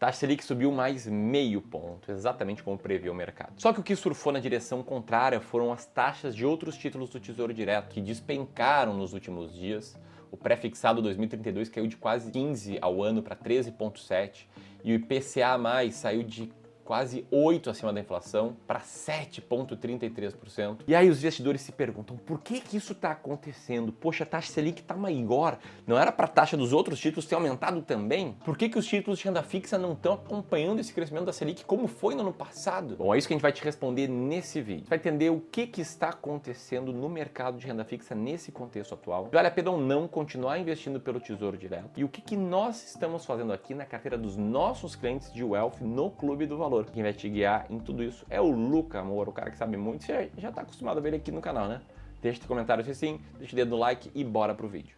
taxa Selic subiu mais meio ponto, exatamente como previa o mercado. Só que o que surfou na direção contrária foram as taxas de outros títulos do Tesouro Direto, que despencaram nos últimos dias. O pré-fixado 2032 caiu de quase 15 ao ano para 13,7 e o IPCA+, saiu de quase 8 acima da inflação para 7,33%. E aí os investidores se perguntam, por que isso está acontecendo? Poxa, a taxa Selic está maior. Não era para a taxa dos outros títulos ter aumentado também? Por que os títulos de renda fixa não estão acompanhando esse crescimento da Selic como foi no ano passado? Bom, é isso que a gente vai te responder nesse vídeo. Você vai entender o que está acontecendo no mercado de renda fixa nesse contexto atual. Vale a pena ou não continuar investindo pelo Tesouro Direto? E o que nós estamos fazendo aqui na carteira dos nossos clientes de Wealth no Clube do Valor? Quem vai te guiar em tudo isso é o Luca Moura, o cara que sabe muito. Você já está acostumado a ver ele aqui no canal, né? Deixa teu comentário se sim, deixa o dedo no like e bora pro vídeo.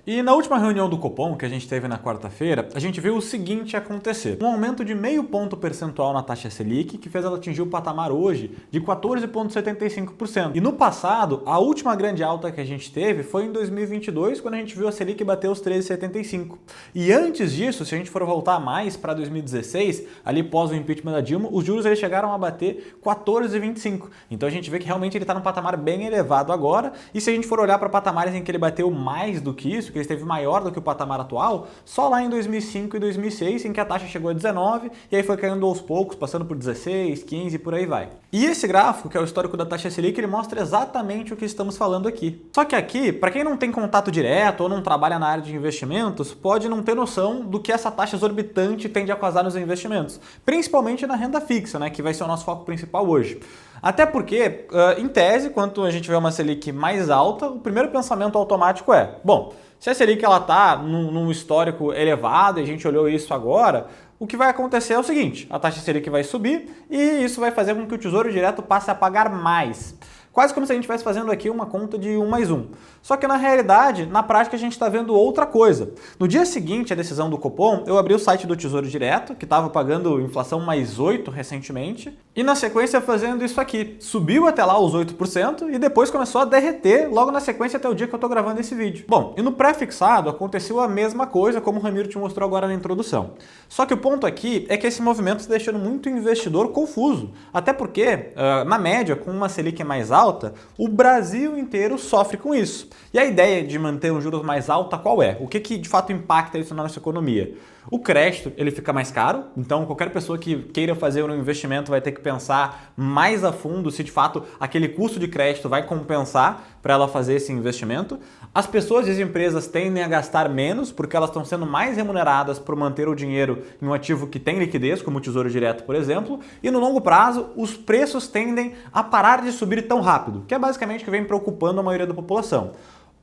E na última reunião do Copom, que a gente teve na quarta-feira, a gente viu o seguinte acontecer. Um aumento de meio ponto percentual na taxa Selic, que fez ela atingir o patamar hoje de 14,75%. E no passado, a última grande alta que a gente teve foi em 2022, quando a gente viu a Selic bater os 13,75%. E antes disso, se a gente for voltar mais para 2016, ali pós o impeachment da Dilma, os juros eles chegaram a bater 14,25%. Então a gente vê que realmente ele está num patamar bem elevado agora. E se a gente for olhar para patamares em que ele bateu mais do que isso, que ele esteve maior do que o patamar atual, só lá em 2005 e 2006, em que a taxa chegou a 19 e aí foi caindo aos poucos, passando por 16, 15 e por aí vai. E esse gráfico, que é o histórico da taxa Selic, ele mostra exatamente o que estamos falando aqui. Só que aqui, para quem não tem contato direto ou não trabalha na área de investimentos, pode não ter noção do que essa taxa exorbitante tende a causar nos investimentos, principalmente na renda fixa, né, que vai ser o nosso foco principal hoje. Até porque, em tese, quando a gente vê uma Selic mais alta, o primeiro pensamento automático é, bom, se a Selic está num histórico elevado e a gente olhou isso agora, o que vai acontecer é o seguinte, a taxa Selic vai subir e isso vai fazer com que o Tesouro Direto passe a pagar mais. Quase como se a gente estivesse fazendo aqui uma conta de 1 mais 1. Só que na realidade, na prática, a gente está vendo outra coisa. No dia seguinte à decisão do Copom, eu abri o site do Tesouro Direto, que estava pagando inflação mais 8 recentemente, e na sequência fazendo isso aqui. Subiu até lá os 8% e depois começou a derreter logo na sequência até o dia que eu estou gravando esse vídeo. Bom, e no pré-fixado aconteceu a mesma coisa, como o Ramiro te mostrou agora na introdução. Só que o ponto aqui é que esse movimento está deixando muito investidor confuso. Até porque, na média, com uma Selic mais alta, o Brasil inteiro sofre com isso. E a ideia de manter um juros mais alta qual é? O que de fato impacta isso na nossa economia? O crédito ele fica mais caro, então qualquer pessoa que queira fazer um investimento vai ter que pensar mais a fundo se de fato aquele custo de crédito vai compensar para ela fazer esse investimento. As pessoas e as empresas tendem a gastar menos porque elas estão sendo mais remuneradas por manter o dinheiro em um ativo que tem liquidez, como o Tesouro Direto, por exemplo, e no longo prazo os preços tendem a parar de subir tão rápido, que é basicamente o que vem preocupando a maioria da população.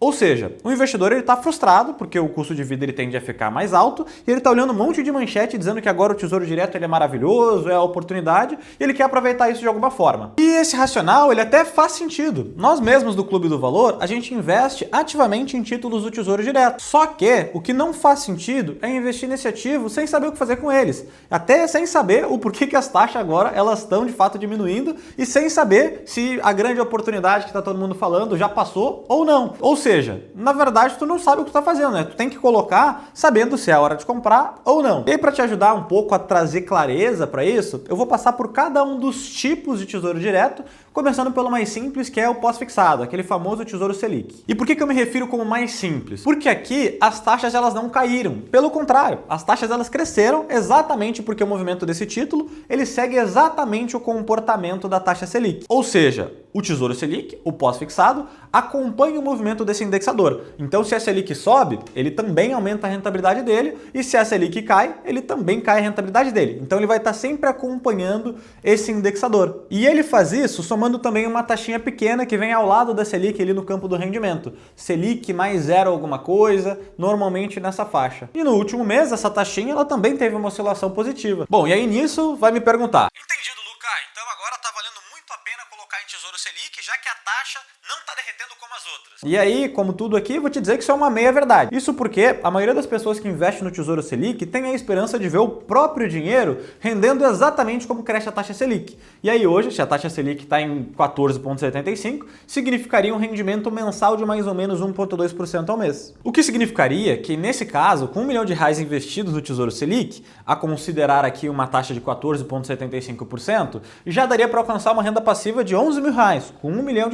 Ou seja, o investidor está frustrado porque o custo de vida ele tende a ficar mais alto e ele está olhando um monte de manchete dizendo que agora o Tesouro Direto ele é maravilhoso, é a oportunidade e ele quer aproveitar isso de alguma forma. E esse racional ele até faz sentido. Nós mesmos do Clube do Valor, a gente investe ativamente em títulos do Tesouro Direto. Só que o que não faz sentido é investir nesse ativo sem saber o que fazer com eles. Até sem saber o porquê que as taxas agora elas estão de fato diminuindo e sem saber se a grande oportunidade que está todo mundo falando já passou ou não. Ou seja, na verdade, tu não sabe o que tu tá fazendo, né? Tu tem que colocar sabendo se é a hora de comprar ou não. E aí, para te ajudar um pouco a trazer clareza para isso, eu vou passar por cada um dos tipos de Tesouro Direto, começando pelo mais simples, que é o pós-fixado, aquele famoso Tesouro Selic. E por que eu me refiro como mais simples? Porque aqui as taxas elas não caíram. Pelo contrário, as taxas elas cresceram exatamente porque o movimento desse título ele segue exatamente o comportamento da taxa Selic. Ou seja, o Tesouro Selic, o pós-fixado, acompanha o movimento desse indexador. Então, se a Selic sobe, ele também aumenta a rentabilidade dele, e se a Selic cai, ele também cai a rentabilidade dele. Então, ele vai estar sempre acompanhando esse indexador. E ele faz isso somando também uma taxinha pequena que vem ao lado da Selic ali no campo do rendimento. Selic mais 0 alguma coisa, normalmente nessa faixa. E no último mês, essa taxinha ela também teve uma oscilação positiva. Bom, e aí nisso vai me perguntar: entendido, Luca, então agora está valendo muito a pena colocar em Tesouro Selic, já que a taxa não está derretendo como as outras. E aí, como tudo aqui, vou te dizer que isso é uma meia-verdade. Isso porque a maioria das pessoas que investem no Tesouro Selic tem a esperança de ver o próprio dinheiro rendendo exatamente como cresce a taxa Selic. E aí hoje, se a taxa Selic está em 14,75, significaria um rendimento mensal de mais ou menos 1,2% ao mês. O que significaria que, nesse caso, com R$1 milhão investidos no Tesouro Selic, a considerar aqui uma taxa de 14,75%, já daria para alcançar uma renda passiva de R$11 mil, com R$1 milhão.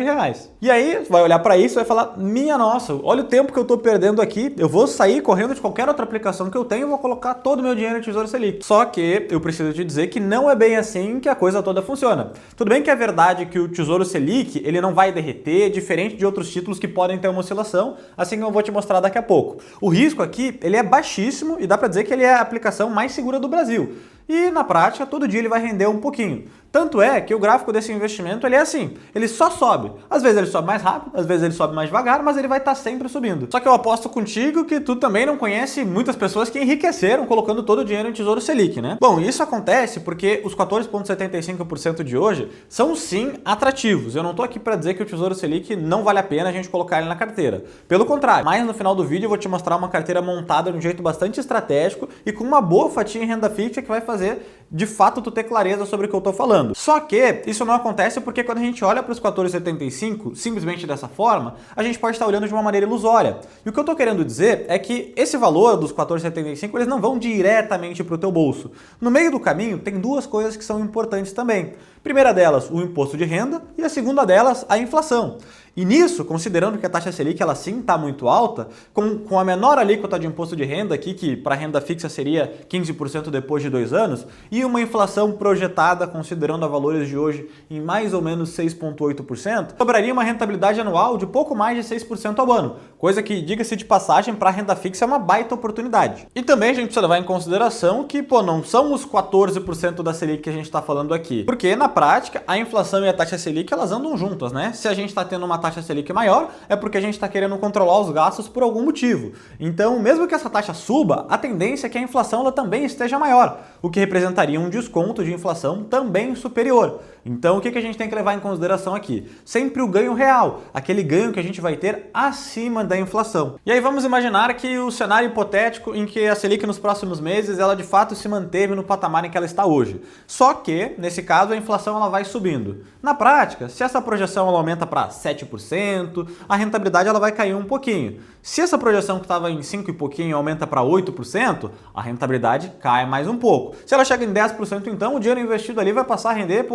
E aí, vai olhar para isso e vai falar, minha nossa, olha o tempo que eu estou perdendo aqui, eu vou sair correndo de qualquer outra aplicação que eu tenho e vou colocar todo o meu dinheiro no Tesouro Selic. Só que eu preciso te dizer que não é bem assim que a coisa toda funciona. Tudo bem que é verdade que o Tesouro Selic, ele não vai derreter, diferente de outros títulos que podem ter uma oscilação, assim que eu vou te mostrar daqui a pouco. O risco aqui, ele é baixíssimo e dá para dizer que ele é a aplicação mais segura do Brasil. E na prática, todo dia ele vai render um pouquinho. Tanto é que o gráfico desse investimento ele é assim, ele só sobe. Às vezes ele sobe mais rápido, às vezes ele sobe mais devagar, mas ele vai estar sempre subindo. Só que eu aposto contigo que tu também não conhece muitas pessoas que enriqueceram colocando todo o dinheiro em Tesouro Selic, né? Bom, isso acontece porque os 14,75% de hoje são sim atrativos. Eu não tô aqui para dizer que o Tesouro Selic não vale a pena a gente colocar ele na carteira. Pelo contrário, mas no final do vídeo eu vou te mostrar uma carteira montada de um jeito bastante estratégico e com uma boa fatia em renda fixa que vai fazer de fato tu ter clareza sobre o que eu tô falando. Só que isso não acontece porque quando a gente olha para os 14,75 simplesmente dessa forma, a gente pode estar olhando de uma maneira ilusória. E o que eu tô querendo dizer é que esse valor dos 14,75 eles não vão diretamente para o teu bolso. No meio do caminho tem duas coisas que são importantes também. Primeira delas, o imposto de renda e a segunda delas, a inflação. E nisso, considerando que a taxa Selic ela sim está muito alta, com a menor alíquota de imposto de renda aqui, que para renda fixa seria 15% depois de 2 anos, e uma inflação projetada, considerando a valores de hoje, em mais ou menos 6,8%, sobraria uma rentabilidade anual de pouco mais de 6% ao ano, coisa que, diga-se de passagem, para renda fixa é uma baita oportunidade. E também a gente precisa levar em consideração que, não são os 14% da Selic que a gente está falando aqui, porque na prática a inflação e a taxa Selic elas andam juntas, né? Se a gente está tendo uma taxa Selic maior, é porque a gente está querendo controlar os gastos por algum motivo. Então, mesmo que essa taxa suba, a tendência é que a inflação ela também esteja maior, o que representaria um desconto de inflação também superior. Então, o que a gente tem que levar em consideração aqui? Sempre o ganho real, aquele ganho que a gente vai ter acima da inflação. E aí vamos imaginar que o cenário hipotético em que a Selic nos próximos meses, ela de fato se manteve no patamar em que ela está hoje. Só que, nesse caso, a inflação ela vai subindo. Na prática, se essa projeção ela aumenta para 7%, a rentabilidade ela vai cair um pouquinho. Se essa projeção que estava em 5 e pouquinho aumenta para 8%, a rentabilidade cai mais um pouco. Se ela chega em 10%, então o dinheiro investido ali vai passar a render,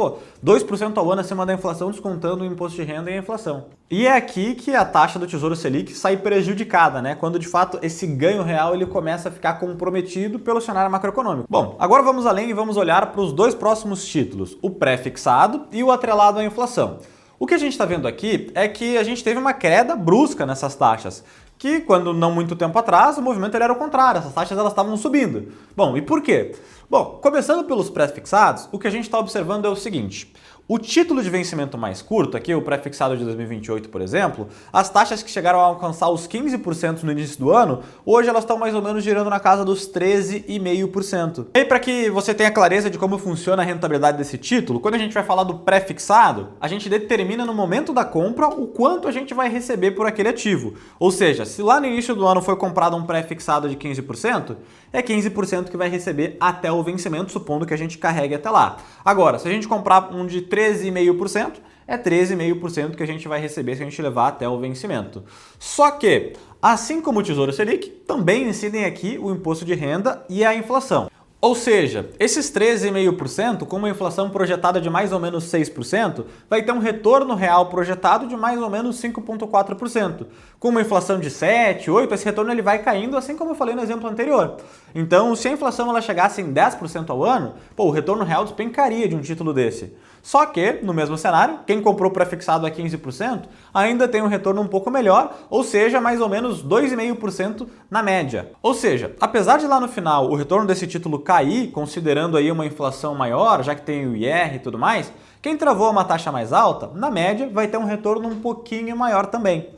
2% ao ano acima da inflação, descontando o imposto de renda e a inflação. E é aqui que a taxa do Tesouro Selic sai prejudicada, né? Quando de fato esse ganho real ele começa a ficar comprometido pelo cenário macroeconômico. Bom, agora vamos além e vamos olhar para os dois próximos títulos, o pré-fixado e o atrelado à inflação. O que a gente está vendo aqui é que a gente teve uma queda brusca nessas taxas, que quando não muito tempo atrás o movimento ele era o contrário, essas taxas elas estavam subindo. Bom, e por quê? Bom, começando pelos pré-fixados, o que a gente está observando é o seguinte. O título de vencimento mais curto, aqui o pré-fixado de 2028, por exemplo, as taxas que chegaram a alcançar os 15% no início do ano, hoje elas estão mais ou menos girando na casa dos 13,5%. E aí, para que você tenha clareza de como funciona a rentabilidade desse título, quando a gente vai falar do pré-fixado, a gente determina no momento da compra o quanto a gente vai receber por aquele ativo. Ou seja, se lá no início do ano foi comprado um pré-fixado de 15%, é 15% que vai receber até o vencimento, supondo que a gente carregue até lá. Agora, se a gente comprar um de 13,5%, é 13,5% que a gente vai receber se a gente levar até o vencimento. Só que, assim como o Tesouro Selic, também incidem aqui o imposto de renda e a inflação. Ou seja, esses 13,5%, com uma inflação projetada de mais ou menos 6%, vai ter um retorno real projetado de mais ou menos 5,4%. Com uma inflação de 7, 8, esse retorno ele vai caindo, assim como eu falei no exemplo anterior. Então, se a inflação ela chegasse em 10% ao ano, o retorno real despencaria de um título desse. Só que, no mesmo cenário, quem comprou pré-fixado a 15% ainda tem um retorno um pouco melhor, ou seja, mais ou menos 2,5% na média. Ou seja, apesar de lá no final o retorno desse título cair, considerando aí uma inflação maior, já que tem o IR e tudo mais, quem travou uma taxa mais alta, na média, vai ter um retorno um pouquinho maior também.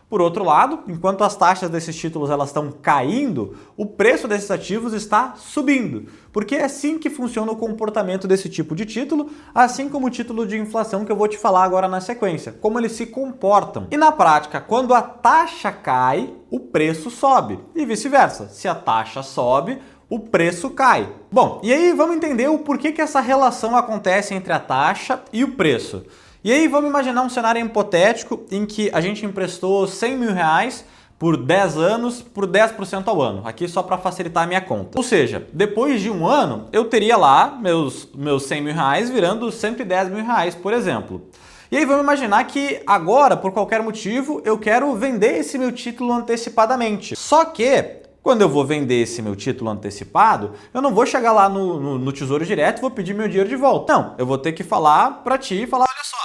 Por outro lado, enquanto as taxas desses títulos elas estão caindo, o preço desses ativos está subindo, porque é assim que funciona o comportamento desse tipo de título, assim como o título de inflação que eu vou te falar agora na sequência, como eles se comportam. E na prática, quando a taxa cai, o preço sobe, e vice-versa. Se a taxa sobe, o preço cai. Bom, e aí vamos entender o porquê que essa relação acontece entre a taxa e o preço. E aí vamos imaginar um cenário hipotético em que a gente emprestou 100 mil reais por 10 anos por 10% ao ano. Aqui só para facilitar a minha conta. Ou seja, depois de um ano, eu teria lá meus 100 mil reais virando 110 mil reais, por exemplo. E aí vamos imaginar que agora, por qualquer motivo, eu quero vender esse meu título antecipadamente. Só que quando eu vou vender esse meu título antecipado, eu não vou chegar lá no Tesouro Direto e vou pedir meu dinheiro de volta. Não, eu vou ter que falar para ti, olha só,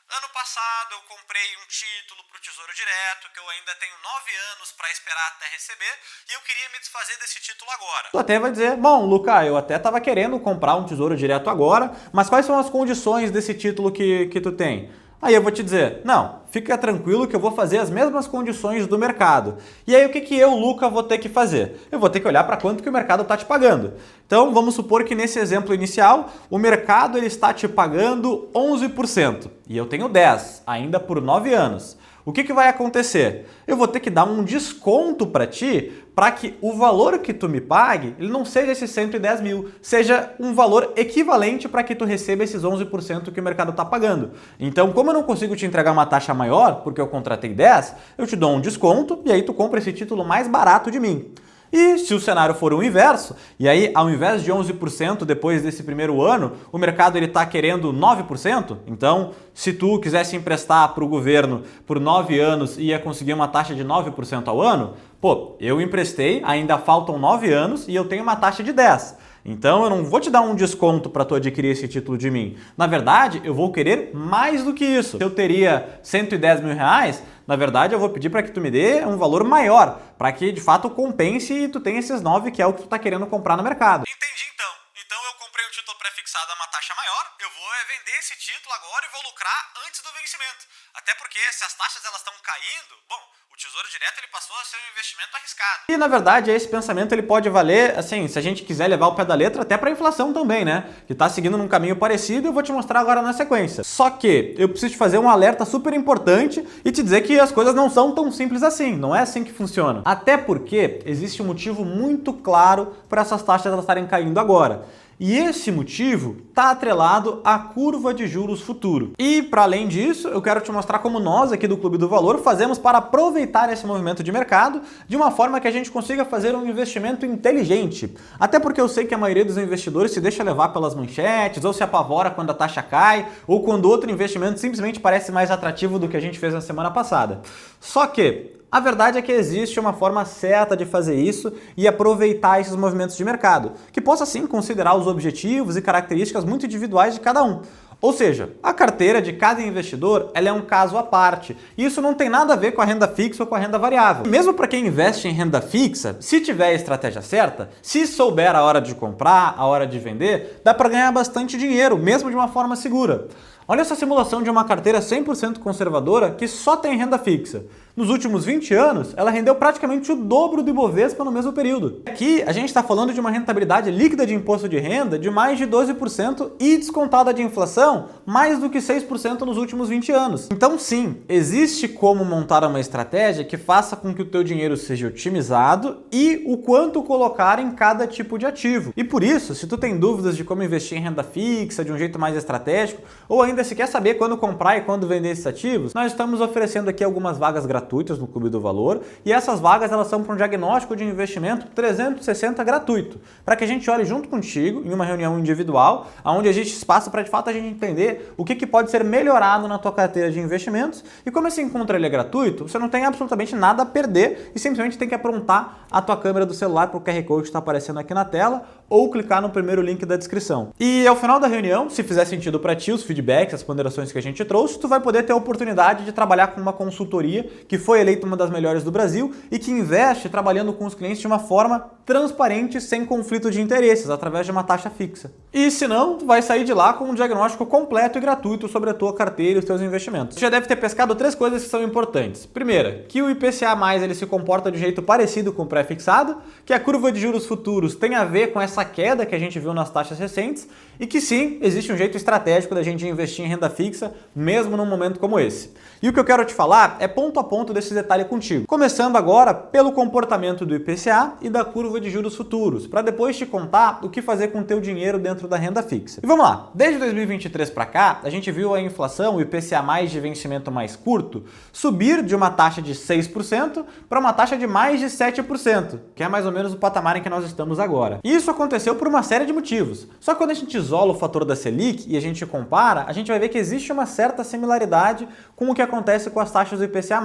ano passado eu comprei um título para o Tesouro Direto, que eu ainda tenho 9 anos para esperar até receber, e eu queria me desfazer desse título agora. Tu até vai dizer, bom, Luca, eu até estava querendo comprar um Tesouro Direto agora, mas quais são as condições desse título que tu tem? Aí eu vou te dizer, não, fica tranquilo que eu vou fazer as mesmas condições do mercado. E aí o que eu, Luca, vou ter que fazer? Eu vou ter que olhar para quanto que o mercado está te pagando. Então vamos supor que nesse exemplo inicial, o mercado ele está te pagando 11% e eu tenho 10%, ainda por 9 anos. O que vai acontecer? Eu vou ter que dar um desconto para ti para que o valor que tu me pague ele não seja esses 110 mil, seja um valor equivalente para que tu receba esses 11% que o mercado está pagando. Então, como eu não consigo te entregar uma taxa maior, porque eu contratei 10, eu te dou um desconto e aí tu compra esse título mais barato de mim. E se o cenário for o inverso, e aí ao invés de 11% depois desse primeiro ano, o mercado está querendo 9%, então se tu quisesse emprestar para o governo por 9 anos e ia conseguir uma taxa de 9% ao ano, pô, eu emprestei, ainda faltam 9 anos e eu tenho uma taxa de 10%. Então eu não vou te dar um desconto para tu adquirir esse título de mim. Na verdade, eu vou querer mais do que isso. Se eu teria 110 mil reais, na verdade eu vou pedir para que tu me dê um valor maior, para que de fato compense e tu tenha esses 9 que é o que tu está querendo comprar no mercado. Entendi então. Então eu comprei um título pré-fixado a uma taxa maior, eu vou vender esse título agora e vou lucrar antes do vencimento. Até porque se as taxas elas estão caindo, bom, o Tesouro Direto ele passou a ser um investimento arriscado. E na verdade esse pensamento ele pode valer, assim, se a gente quiser levar o pé da letra até para a inflação também, né? Que está seguindo num caminho parecido e eu vou te mostrar agora na sequência. Só que eu preciso te fazer um alerta super importante e te dizer que as coisas não são tão simples assim, não é assim que funciona. Até porque existe um motivo muito claro para essas taxas elas estarem caindo agora. E esse motivo está atrelado à curva de juros futuro. E para além disso, eu quero te mostrar como nós aqui do Clube do Valor fazemos para aproveitar esse movimento de mercado de uma forma que a gente consiga fazer um investimento inteligente. Até porque eu sei que a maioria dos investidores se deixa levar pelas manchetes, ou se apavora quando a taxa cai, ou quando outro investimento simplesmente parece mais atrativo do que a gente fez na semana passada. Só que a verdade é que existe uma forma certa de fazer isso e aproveitar esses movimentos de mercado, que possa sim considerar os objetivos e características muito individuais de cada um. Ou seja, a carteira de cada investidor ela é um caso à parte. E isso não tem nada a ver com a renda fixa ou com a renda variável. E mesmo para quem investe em renda fixa, se tiver a estratégia certa, se souber a hora de comprar, a hora de vender, dá para ganhar bastante dinheiro, mesmo de uma forma segura. Olha essa simulação de uma carteira 100% conservadora que só tem renda fixa. Nos últimos 20 anos, ela rendeu praticamente o dobro do Ibovespa no mesmo período. Aqui, a gente está falando de uma rentabilidade líquida de imposto de renda de mais de 12% e descontada de inflação, mais do que 6% nos últimos 20 anos. Então sim, existe como montar uma estratégia que faça com que o teu dinheiro seja otimizado e o quanto colocar em cada tipo de ativo. E por isso, se tu tem dúvidas de como investir em renda fixa de um jeito mais estratégico, ou ainda se quer saber quando comprar e quando vender esses ativos, nós estamos oferecendo aqui algumas vagas gratuitas no Clube do Valor, e essas vagas elas são para um diagnóstico de investimento 360 gratuito, para que a gente olhe junto contigo em uma reunião individual, onde a gente espaço para de fato a gente entender o que pode ser melhorado na tua carteira de investimentos. E como esse encontro ele é gratuito, você não tem absolutamente nada a perder e simplesmente tem que aprontar a tua câmera do celular para o QR Code que está aparecendo aqui na tela ou clicar no primeiro link da descrição. E ao final da reunião, se fizer sentido para ti os feedbacks, as ponderações que a gente trouxe, tu vai poder ter a oportunidade de trabalhar com uma consultoria que foi eleita uma das melhores do Brasil e que investe trabalhando com os clientes de uma forma transparente, sem conflito de interesses, através de uma taxa fixa. E se não, tu vai sair de lá com um diagnóstico completo e gratuito sobre a tua carteira e os teus investimentos. Tu já deve ter pescado 3 coisas que são importantes. Primeira, que o IPCA+, ele se comporta de jeito parecido com o pré-fixado, que a curva de juros futuros tem a ver com essa queda que a gente viu nas taxas recentes e que sim, existe um jeito estratégico da gente investir em renda fixa, mesmo num momento como esse. E o que eu quero te falar é ponto a ponto desse detalhe contigo. Começando agora pelo comportamento do IPCA e da curva de juros futuros, para depois te contar o que fazer com o teu dinheiro dentro da renda fixa. E vamos lá, desde 2023 para cá, a gente viu a inflação, o IPCA+ de vencimento mais curto, subir de uma taxa de 6% para uma taxa de mais de 7%, que é mais ou menos o patamar em que nós estamos agora. E isso aconteceu por uma série de motivos. Só que quando a gente isola o fator da Selic e a gente compara, a gente vai ver que existe uma certa similaridade com o que acontece com as taxas do IPCA+.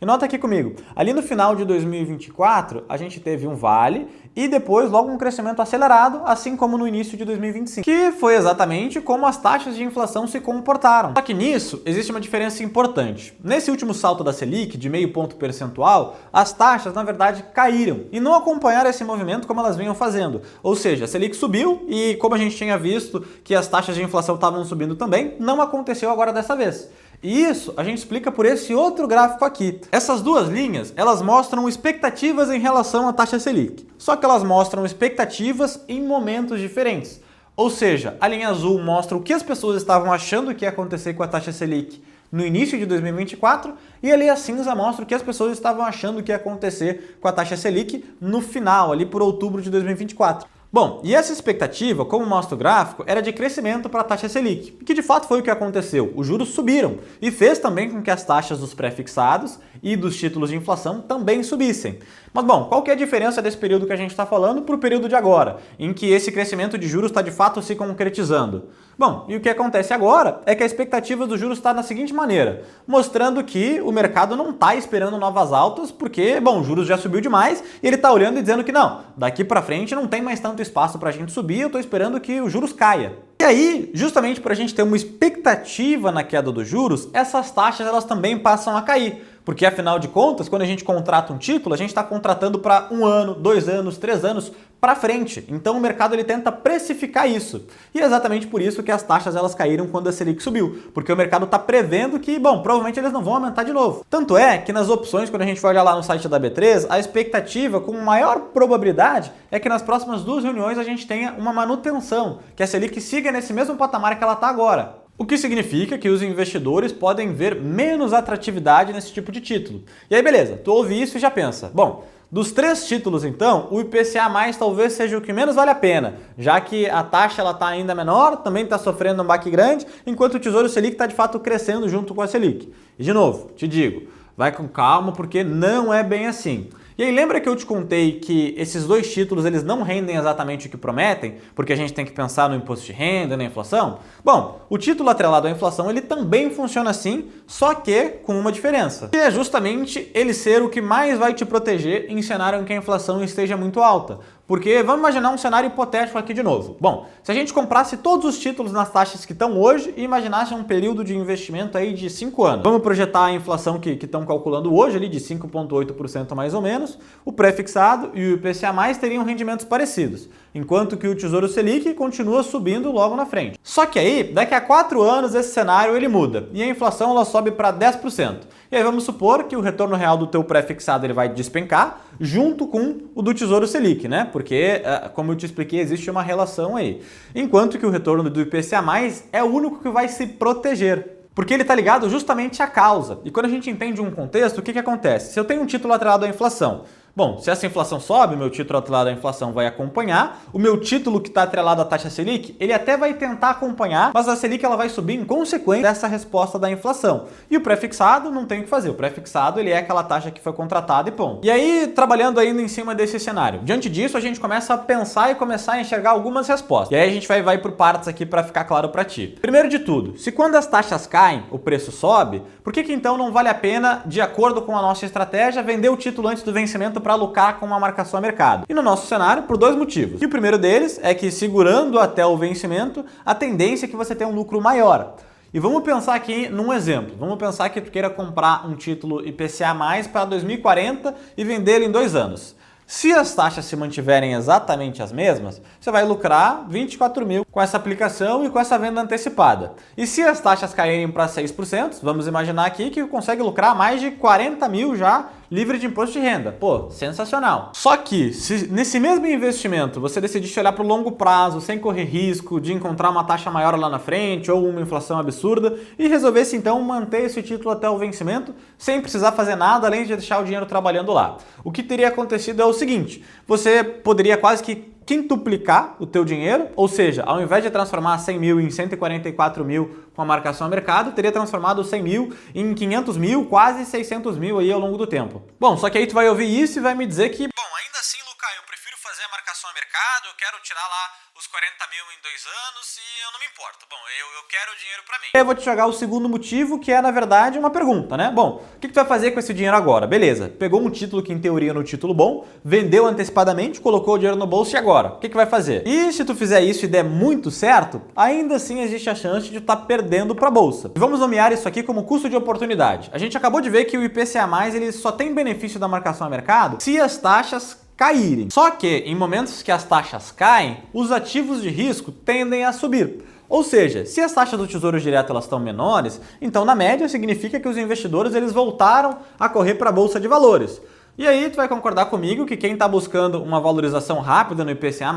E nota aqui comigo, ali no final de 2024, a gente teve um vale e depois logo um crescimento acelerado, assim como no início de 2025, que foi exatamente como as taxas de inflação se comportaram. Só que nisso existe uma diferença importante. Nesse último salto da Selic, de meio ponto percentual, as taxas, na verdade, caíram e não acompanharam esse movimento como elas vinham fazendo. Ou seja, a Selic subiu e, como a gente tinha visto que as taxas de inflação estavam subindo também, não aconteceu agora dessa vez. E isso a gente explica por esse outro gráfico aqui. Essas duas linhas, elas mostram expectativas em relação à taxa Selic. Só que elas mostram expectativas em momentos diferentes. Ou seja, a linha azul mostra o que as pessoas estavam achando que ia acontecer com a taxa Selic no início de 2024 e a linha cinza mostra o que as pessoas estavam achando que ia acontecer com a taxa Selic no final, ali por outubro de 2024. Bom, e essa expectativa, como mostra o gráfico, era de crescimento para a taxa Selic, que de fato foi o que aconteceu. Os juros subiram e fez também com que as taxas dos pré-fixados e dos títulos de inflação também subissem. Mas bom, qual que é a diferença desse período que a gente está falando para o período de agora, em que esse crescimento de juros está de fato se concretizando? Bom, e o que acontece agora é que a expectativa dos juros está da seguinte maneira, mostrando que o mercado não está esperando novas altas porque, bom, o juros já subiu demais e ele está olhando e dizendo que não, daqui para frente não tem mais tanto espaço para a gente subir, eu estou esperando que os juros caia. E aí, justamente para a gente ter uma expectativa na queda dos juros, essas taxas elas também passam a cair. Porque, afinal de contas, quando a gente contrata um título, a gente está contratando para 1 ano, 2 anos, 3 anos para frente. Então, o mercado ele tenta precificar isso. E é exatamente por isso que as taxas elas caíram quando a Selic subiu. Porque o mercado está prevendo que, bom, provavelmente eles não vão aumentar de novo. Tanto é que nas opções, quando a gente for olhar lá no site da B3, a expectativa com maior probabilidade é que nas próximas 2 reuniões a gente tenha uma manutenção, que a Selic siga nesse mesmo patamar que ela está agora. O que significa que os investidores podem ver menos atratividade nesse tipo de título. E aí beleza, tu ouve isso e já pensa, bom, dos 3 títulos então, o IPCA+, talvez seja o que menos vale a pena, já que a taxa está ainda menor, também está sofrendo um baque grande, enquanto o Tesouro Selic está de fato crescendo junto com a Selic. E de novo, te digo, vai com calma porque não é bem assim. E aí lembra que eu te contei que esses 2 títulos eles não rendem exatamente o que prometem, porque a gente tem que pensar no imposto de renda, na inflação? Bom, o título atrelado à inflação ele também funciona assim, só que com uma diferença, que é justamente ele ser o que mais vai te proteger em cenário em que a inflação esteja muito alta. Porque vamos imaginar um cenário hipotético aqui de novo. Bom, se a gente comprasse todos os títulos nas taxas que estão hoje e imaginasse um período de investimento aí de 5 anos. Vamos projetar a inflação que estão calculando hoje ali de 5,8% mais ou menos. O pré-fixado e o IPCA+ teriam rendimentos parecidos, enquanto que o Tesouro Selic continua subindo logo na frente. Só que aí, daqui a 4 anos esse cenário ele muda e a inflação ela sobe para 10%. E aí vamos supor que o retorno real do teu pré-fixado ele vai despencar junto com o do Tesouro Selic, né? Porque, como eu te expliquei, existe uma relação aí. Enquanto que o retorno do IPCA+ é o único que vai se proteger. Porque ele está ligado justamente à causa. E quando a gente entende um contexto, o que acontece? Se eu tenho um título atrelado à inflação, bom, se essa inflação sobe, o meu título atrelado à inflação vai acompanhar. O meu título que está atrelado à taxa Selic, ele até vai tentar acompanhar, mas a Selic ela vai subir em consequência dessa resposta da inflação. E o pré-fixado não tem o que fazer. O pré-fixado ele é aquela taxa que foi contratada e ponto. E aí, trabalhando ainda em cima desse cenário. Diante disso, a gente começa a pensar e começar a enxergar algumas respostas. E aí a gente vai por partes aqui para ficar claro para ti. Primeiro de tudo, se quando as taxas caem, o preço sobe, por que então não vale a pena, de acordo com a nossa estratégia, vender o título antes do vencimento para lucrar com uma marcação a mercado? E no nosso cenário, por 2 motivos. E o primeiro deles é que, segurando até o vencimento, a tendência é que você tenha um lucro maior. E vamos pensar aqui num exemplo. Vamos pensar que tu queira comprar um título IPCA+ para 2040 e vender ele em 2 anos. Se as taxas se mantiverem exatamente as mesmas, você vai lucrar 24 mil com essa aplicação e com essa venda antecipada. E se as taxas caírem para 6%, vamos imaginar aqui que consegue lucrar mais de 40 mil já livre de imposto de renda. Pô, sensacional. Só que, se nesse mesmo investimento você decidisse olhar para o longo prazo, sem correr risco de encontrar uma taxa maior lá na frente ou uma inflação absurda e resolvesse então manter esse título até o vencimento sem precisar fazer nada além de deixar o dinheiro trabalhando lá. O que teria acontecido é o seguinte, você poderia quase que quintuplicar o teu dinheiro, ou seja, ao invés de transformar 100 mil em 144 mil com a marcação a mercado, teria transformado 100 mil em 500 mil, quase 600 mil aí ao longo do tempo. Bom, só que aí tu vai ouvir isso e vai me dizer que... Bom, ainda assim, Lucas, eu prefiro fazer a marcação a mercado, eu quero tirar lá os 40 mil em 2 anos e eu não me importo. Bom, eu quero o dinheiro pra mim. Eu vou te jogar o segundo motivo, que é, na verdade, uma pergunta, né? Bom, o que tu vai fazer com esse dinheiro agora? Beleza, pegou um título que, em teoria, é um título bom, vendeu antecipadamente, colocou o dinheiro no bolso e agora? O que vai fazer? E se tu fizer isso e der muito certo, ainda assim existe a chance de tu estar perdendo para a bolsa. E vamos nomear isso aqui como custo de oportunidade. A gente acabou de ver que o IPCA+, ele só tem benefício da marcação a mercado se as taxas caírem. Só que, em momentos que as taxas caem, os ativos de risco tendem a subir. Ou seja, se as taxas do Tesouro Direto elas estão menores, então na média significa que os investidores eles voltaram a correr para a Bolsa de Valores. E aí tu vai concordar comigo que quem está buscando uma valorização rápida no IPCA+,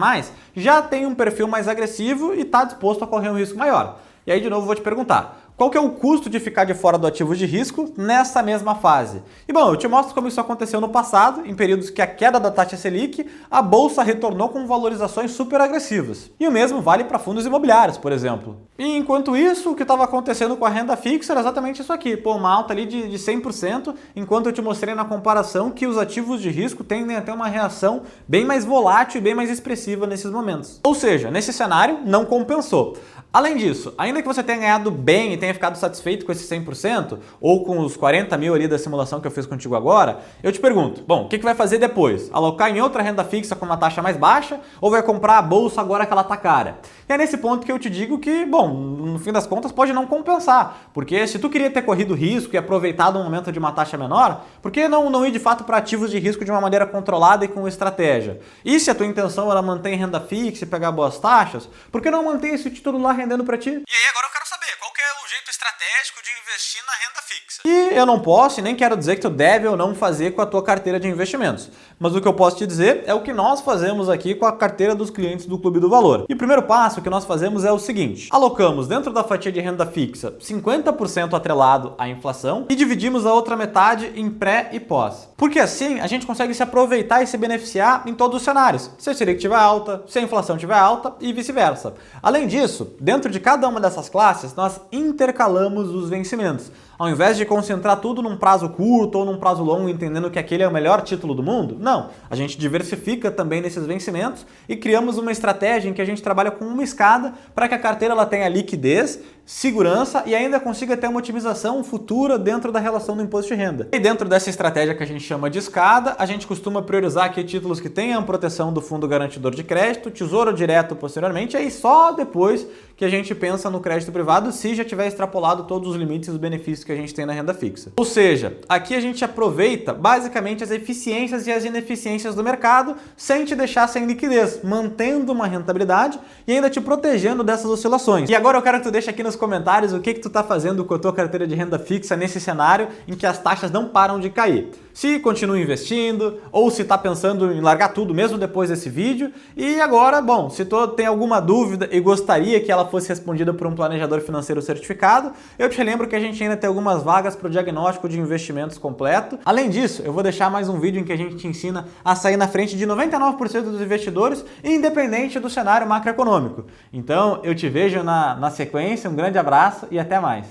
já tem um perfil mais agressivo e está disposto a correr um risco maior. E aí de novo vou te perguntar, qual que é o custo de ficar de fora do ativo de risco nessa mesma fase? E bom, eu te mostro como isso aconteceu no passado, em períodos que a queda da taxa Selic, a bolsa retornou com valorizações super agressivas. E o mesmo vale para fundos imobiliários, por exemplo. E enquanto isso, o que estava acontecendo com a renda fixa era exatamente isso aqui, pô, uma alta ali de 100%, enquanto eu te mostrei na comparação que os ativos de risco tendem a ter uma reação bem mais volátil e bem mais expressiva nesses momentos. Ou seja, nesse cenário, não compensou. Além disso, ainda que você tenha ganhado bem e tenha ficado satisfeito com esse 100%, ou com os 40 mil ali da simulação que eu fiz contigo agora, eu te pergunto, bom, o que vai fazer depois? Alocar em outra renda fixa com uma taxa mais baixa, ou vai comprar a bolsa agora que ela tá cara? E é nesse ponto que eu te digo que, bom, no fim das contas pode não compensar, porque se tu queria ter corrido risco e aproveitado um momento de uma taxa menor, por que não ir de fato para ativos de risco de uma maneira controlada e com estratégia? E se a tua intenção era manter em renda fixa e pegar boas taxas, por que não manter esse título lá rendendo para ti? E aí agora eu quero saber, qual que é o jeito estratégico de investir na renda fixa? E eu não posso e nem quero dizer que tu deve ou não fazer com a tua carteira de investimentos. Mas o que eu posso te dizer é o que nós fazemos aqui com a carteira dos clientes do Clube do Valor. E o primeiro passo que nós fazemos é o seguinte: alocamos dentro da fatia de renda fixa 50% atrelado à inflação e dividimos a outra metade em pré e pós. Porque assim a gente consegue se aproveitar e se beneficiar em todos os cenários. Se a Selic estiver alta, se a inflação estiver alta e vice-versa. Além disso, dentro de cada uma dessas classes, nós intercalamos os vencimentos. Ao invés de concentrar tudo num prazo curto ou num prazo longo, entendendo que aquele é o melhor título do mundo, não. A gente diversifica também nesses vencimentos e criamos uma estratégia em que a gente trabalha com uma escada para que a carteira ela tenha liquidez, segurança e ainda consiga ter uma otimização futura dentro da relação do imposto de renda. E dentro dessa estratégia que a gente chama de escada, a gente costuma priorizar aqui títulos que tenham proteção do Fundo Garantidor de Crédito, Tesouro Direto posteriormente, e aí só depois que a gente pensa no crédito privado se já tiver extrapolado todos os limites e os benefícios que a gente tem na renda fixa. Ou seja, aqui a gente aproveita basicamente as eficiências e as ineficiências do mercado sem te deixar sem liquidez, mantendo uma rentabilidade e ainda te protegendo dessas oscilações. E agora eu quero que tu deixe aqui nos comentários o que tu tá fazendo com a tua carteira de renda fixa nesse cenário em que as taxas não param de cair. Se continua investindo ou se está pensando em largar tudo mesmo depois desse vídeo. E agora, bom, se tu tem alguma dúvida e gostaria que ela fosse respondida por um planejador financeiro certificado, eu te lembro que a gente ainda tem algumas vagas para o diagnóstico de investimentos completo. Além disso, eu vou deixar mais um vídeo em que a gente te ensina a sair na frente de 99% dos investidores, independente do cenário macroeconômico. Então, eu te vejo na sequência, um grande abraço e até mais.